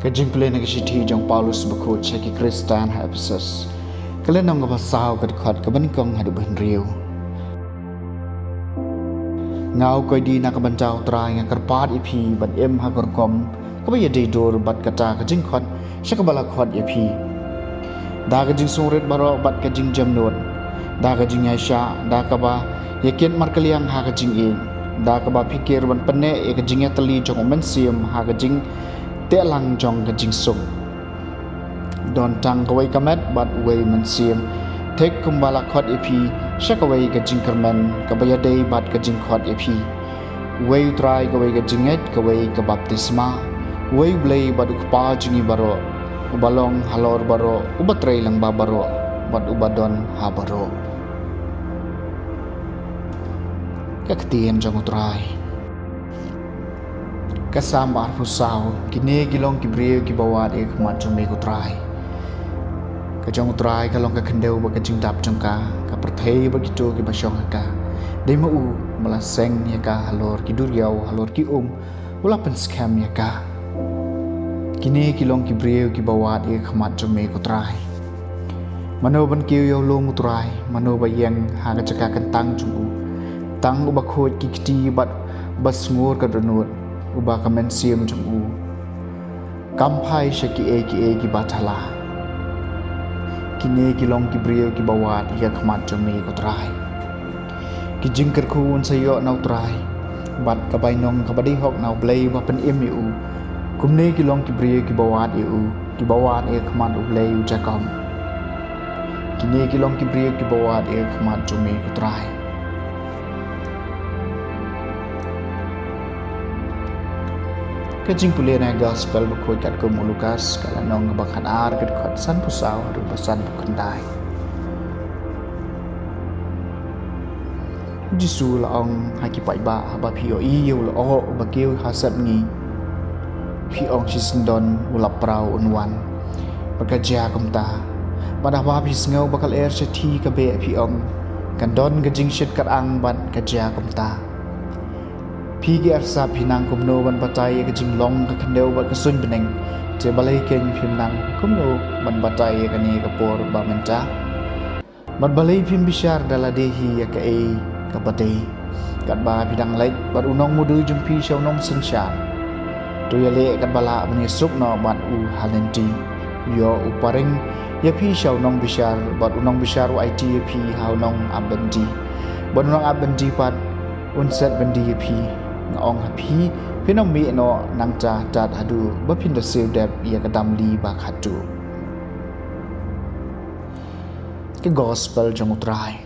Kajing pulih na kishiti jong Paulus bakut syaki Kristan ha Ephesus. Kalian nang ngabasao kadkot kabanikong hadubahin riu. Ngau koy di na kabancaw try nga karpat ipi bat em ha gorkom kabaya day door bat kata kajing khot syakabala khot ipi. Da kajing sungrit baro bat kajing jamnot. Da kajing Aisha da kaba yakin markaliang ha kajing in. Da kaba pikir ban penne e kajing tali jong omensium ha kajing te lang jong kajing sung. Don tang kawai kamet bat wei mensium tek kumbala khot ipi syakawai kajing kermen kabaya day bat kajing khot ipi. Wei try kawai kajing et kawai ka baptisma. Wei blay bat ukpa jingi baro. Ubalong halor baro ubatray lang babaro bat ubadon ha baro. Kaktiyan jang utray. Kasama arpusaw kini gilong kibriyo kibawat e kumat jang may utray. Kajang utray kalong kakandeu ba kajing dap jang ka kapertay ba kito kibasyong ka. Day mau malaseng ya ka halor kiduryaw halor ki wala penskam ya ka. Kini kilong kibriyo kibawat e kumat jang may utray. Mano ban kiyo yaw long utray mano ba yang haga jaka kentang jang tang uba khot kikti bat basmur kadunut uba kamensium jang kampai syaki ki batala. Kini kilong kibriyo kibawat iya khamat jang may utray. Kijingker kun sayo na utray bat kabainong kabadihok na blay ba pen emiu. Kumne kilong kibriyo kibawat kibawat e khamat ublay ujakam. Kini kilong kibriyo kibawat e khamat jang may utray. Kajing pulih na gospel bakoi kat ko Lukas kalanong ngabakan ar kat kot san pusaw adu basan bukandai. Jisu laong haki pai ba haba pio iyo lao bakiu hasab ni piong sisendon ulap prau unwan pagkajya kumta pada wa pisngau bakal air syati kabe piong kandon gajing syet karang ban kajya kumta. Pigi arsa pinang kumno ban batay kajing long kakandeu bat kasun beneng te balay ken pinang kumno ban batay kani kapor ba menta ban balay pin bisyar daladehi ya kae kapatay kat ba bidang laik bat unong mudu jung pi syaw nong sensyan to yale kat bala bani suk no bat u halenti yo uparing ya pi syaw nong bisyar bat unong bisyar wa it ya pi haw nong abendi ban unong abendi pat unset bendi ya pi ngong hapi pinomi no nangca tat hadu bapindo sildep ia kadam li bak hadu ke gospel jang utray